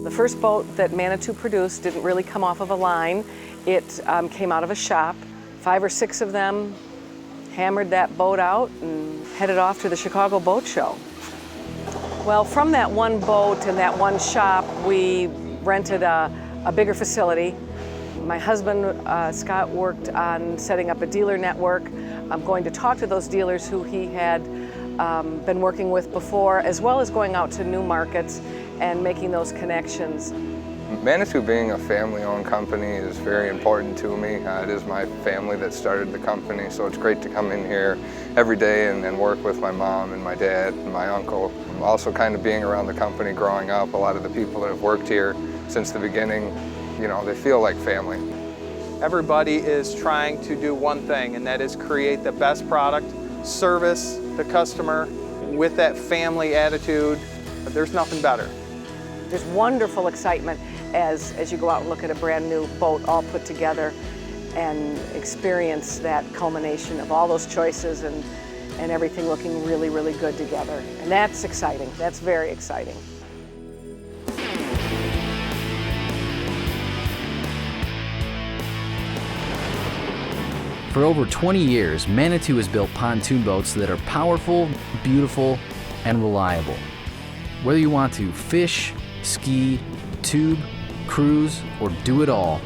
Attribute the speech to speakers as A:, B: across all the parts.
A: The first boat that Manitou produced didn't really come off of a line. It came out of a shop. 5 or 6 of them hammered that boat out and headed off to the Chicago Boat Show. Well, from that one boat and that one shop, we rented a bigger facility. My husband, Scott, worked on setting up a dealer network. I'm going to talk to those dealers who he had been working with before, as well as going out to new markets and making those connections.
B: Manitou being a family-owned company is very important to me. It is my family that started the company, so it's great to come in here every day and work with my mom and my dad and my uncle. Also kind of being around the company growing up, a lot of the people that have worked here since the beginning, you know, they feel like family.
C: Everybody is trying to do one thing, and that is create the best product, service the customer with that family attitude. There's nothing better.
A: There's wonderful excitement as you go out and look at a brand new boat all put together and experience that culmination of all those choices and everything looking really, really good together. And that's exciting. That's very exciting.
D: For over 20 years, Manitou has built pontoon boats that are powerful, beautiful, and reliable. Whether you want to fish, ski, tube, cruise, or do it all,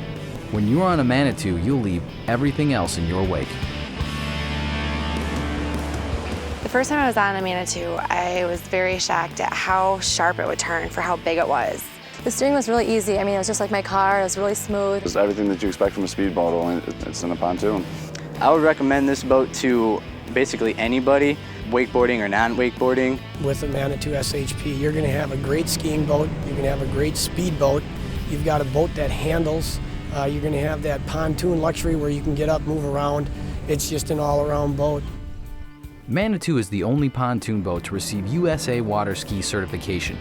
D: when you're on a Manitou, you'll leave everything else in your wake.
E: The first time I was on a Manitou, I was very shocked at how sharp it would turn for how big it was.
F: The steering was really easy. I mean, it was just like my car. It was really smooth.
G: It's everything that you expect from a speedboat, only it's in a pontoon.
H: I would recommend this boat to basically anybody, wakeboarding or non-wakeboarding.
I: With a Manitou SHP, you're going to have a great skiing boat, you're going to have a great speedboat, you've got a boat that handles, you're going to have that pontoon luxury where you can get up, move around. It's just an all-around boat.
D: Manitou is the only pontoon boat to receive USA Water Ski certification.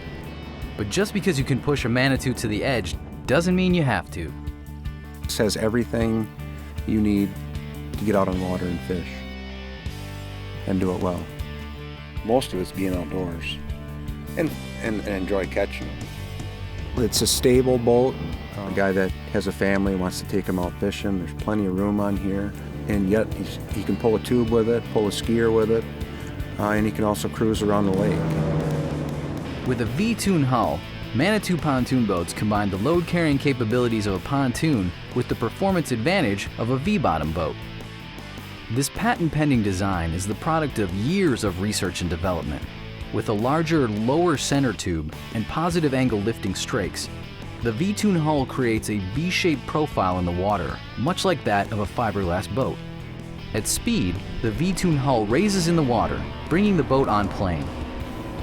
D: But just because you can push a Manitou to the edge doesn't mean you have to.
J: This has everything you need to get out on water and fish and do it well.
K: Most of it's being outdoors and enjoy catching them.
J: It's a stable boat. A guy that has a family wants to take him out fishing. There's plenty of room on here, and yet he can pull a tube with it, pull a skier with it, and he can also cruise around the lake.
D: With a V-Toon hull, Manitou pontoon boats combine the load-carrying capabilities of a pontoon with the performance advantage of a V-bottom boat. This patent-pending design is the product of years of research and development. With a larger, lower center tube and positive angle lifting strakes, the V-Toon hull creates a V-shaped profile in the water, much like that of a fiberglass boat. At speed, the V-Toon hull raises in the water, bringing the boat on plane.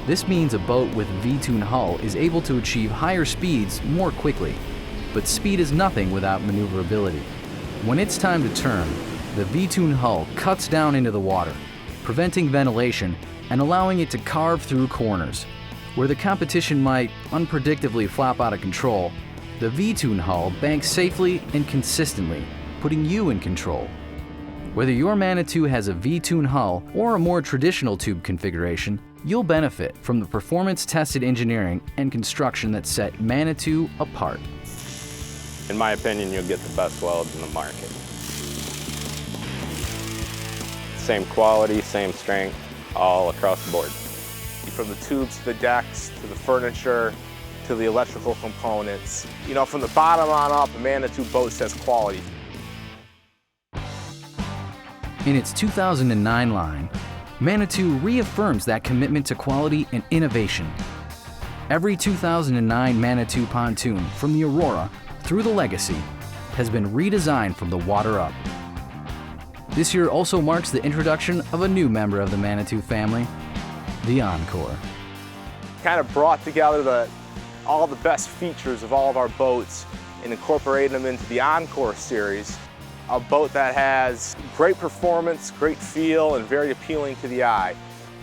D: This means a boat with V-Toon hull is able to achieve higher speeds more quickly. But speed is nothing without maneuverability. When it's time to turn, the V-Toon hull cuts down into the water, preventing ventilation and allowing it to carve through corners. Where the competition might unpredictably flop out of control, the V-Toon hull banks safely and consistently, putting you in control. Whether your Manitou has a V-Toon hull or a more traditional tube configuration, you'll benefit from the performance-tested engineering and construction that set Manitou apart.
L: In my opinion, you'll get the best welds in the market. Same quality, same strength, all across the board.
M: From the tubes to the decks, to the furniture, to the electrical components. You know, from the bottom on up, the Manitou boat says quality.
D: In its 2009 line, Manitou reaffirms that commitment to quality and innovation. Every 2009 Manitou pontoon, from the Aurora through the Legacy, has been redesigned from the water up. This year also marks the introduction of a new member of the Manitou family, the Encore.
M: Kind of brought together all the best features of all of our boats and incorporated them into the Encore series. A boat that has great performance, great feel, and very appealing to the eye.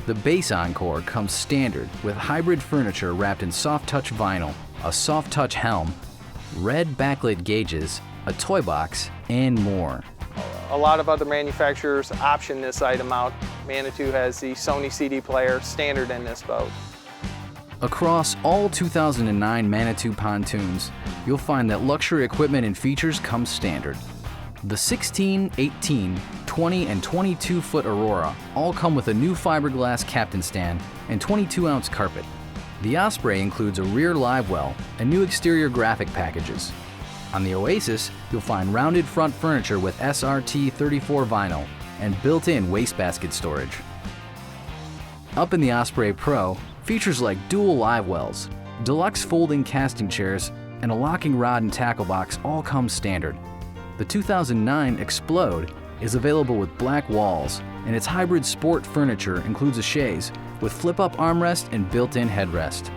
D: The base Encore comes standard with hybrid furniture wrapped in soft-touch vinyl, a soft-touch helm, red backlit gauges, a toy box, and more.
C: A lot of other manufacturers option this item out. Manitou has the Sony CD player standard in this boat.
D: Across all 2009 Manitou pontoons, you'll find that luxury equipment and features come standard. The 16, 18, 20, and 22-foot Aurora all come with a new fiberglass captain stand and 22-ounce carpet. The Osprey includes a rear live well and new exterior graphic packages. On the Oasis, you'll find rounded front furniture with SRT 34 vinyl and built-in wastebasket storage. Up in the Osprey Pro, features like dual live wells, deluxe folding casting chairs, and a locking rod and tackle box all come standard. The 2009 Explode is available with black walls, and its hybrid sport furniture includes a chaise with flip-up armrest and built-in headrest.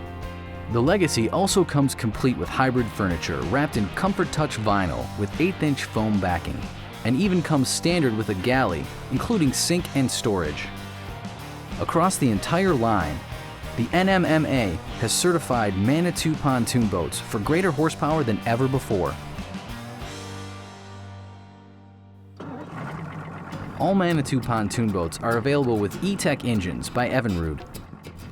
D: The Legacy also comes complete with hybrid furniture wrapped in Comfort Touch vinyl with 1/8-inch foam backing, and even comes standard with a galley, including sink and storage. Across the entire line, the NMMA has certified Manitou Pontoon Boats for greater horsepower than ever before. All Manitou Pontoon Boats are available with E-Tech engines by Evinrude.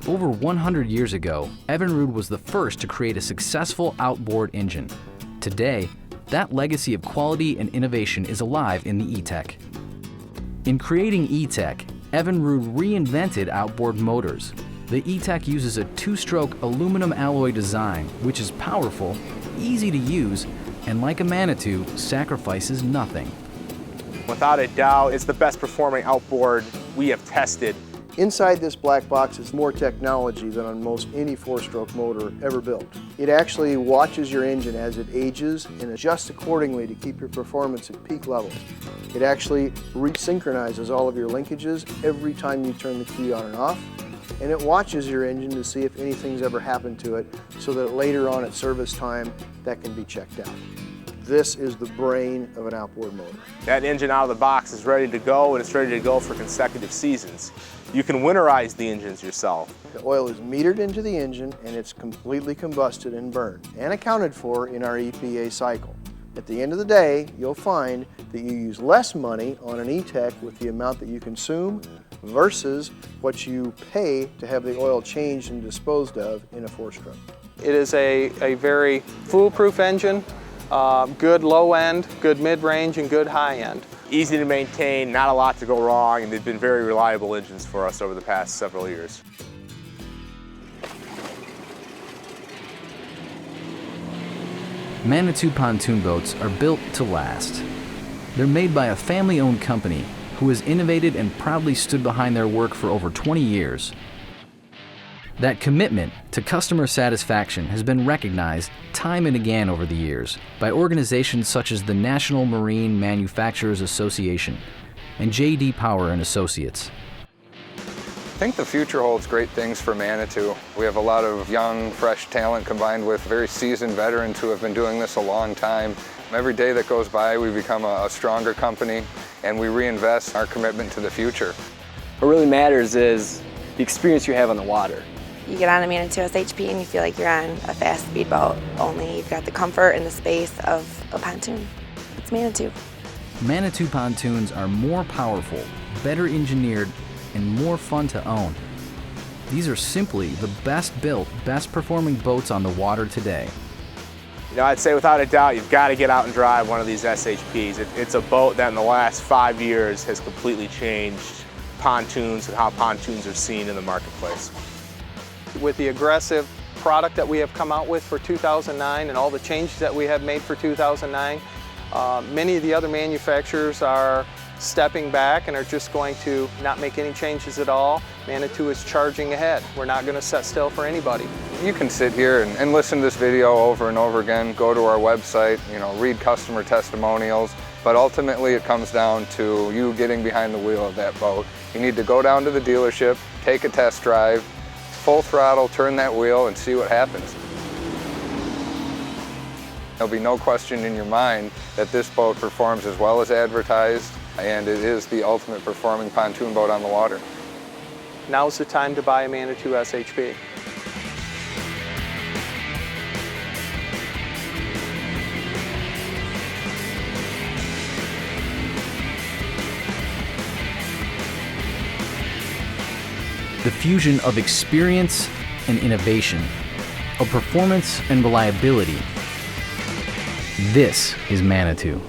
D: Over 100 years ago, Evinrude was the first to create a successful outboard engine. Today, that legacy of quality and innovation is alive in the E-Tech. In creating E-Tech, Evinrude reinvented outboard motors. The E-Tech uses a 2-stroke aluminum alloy design, which is powerful, easy to use, and like a Manitou, sacrifices nothing.
M: Without a doubt, it's the best performing outboard we have tested.
N: Inside this black box is more technology than on most any 4-stroke motor ever built. It actually watches your engine as it ages and adjusts accordingly to keep your performance at peak levels. It actually resynchronizes all of your linkages every time you turn the key on and off, and it watches your engine to see if anything's ever happened to it so that later on at service time that can be checked out. This is the brain of an outboard motor.
M: That engine out of the box is ready to go, and it's ready to go for consecutive seasons. You can winterize the engines yourself.
N: The oil is metered into the engine and it's completely combusted and burned and accounted for in our EPA cycle. At the end of the day, you'll find that you use less money on an E-Tech with the amount that you consume versus what you pay to have the oil changed and disposed of in a 4-stroke.
C: It is a very foolproof engine, good low end, good mid-range, and good high end.
M: Easy to maintain, not a lot to go wrong, and they've been very reliable engines for us over the past several years.
D: Manitou Pontoon Boats are built to last. They're made by a family-owned company who has innovated and proudly stood behind their work for over 20 years. That commitment to customer satisfaction has been recognized time and again over the years by organizations such as the National Marine Manufacturers Association and J.D. Power and Associates.
B: I think the future holds great things for Manitou. We have a lot of young, fresh talent combined with very seasoned veterans who have been doing this a long time. Every day that goes by, we become a stronger company, and we reinvest our commitment to the future.
O: What really matters is the experience you have on the water.
E: You get on a Manitou SHP and you feel like you're on a fast speedboat, only you've got the comfort and the space of a pontoon. It's Manitou.
D: Manitou pontoons are more powerful, better engineered, and more fun to own. These are simply the best built, best performing boats on the water today.
M: You know, I'd say without a doubt, you've got to get out and drive one of these SHPs. It's a boat that in the last 5 years has completely changed pontoons and how pontoons are seen in the marketplace.
C: With the aggressive product that we have come out with for 2009 and all the changes that we have made for 2009, many of the other manufacturers are stepping back and are just going to not make any changes at all. Manitou is charging ahead. We're not going to sit still for anybody.
B: You can sit here and listen to this video over and over again, go to our website, read customer testimonials, but ultimately it comes down to you getting behind the wheel of that boat. You need to go down to the dealership, take a test drive, full throttle, turn that wheel, and see what happens. There'll be no question in your mind that this boat performs as well as advertised, and it is the ultimate performing pontoon boat on the water.
C: Now's the time to buy a Manitou SHP.
D: The fusion of experience and innovation, of performance and reliability. This is Manitou.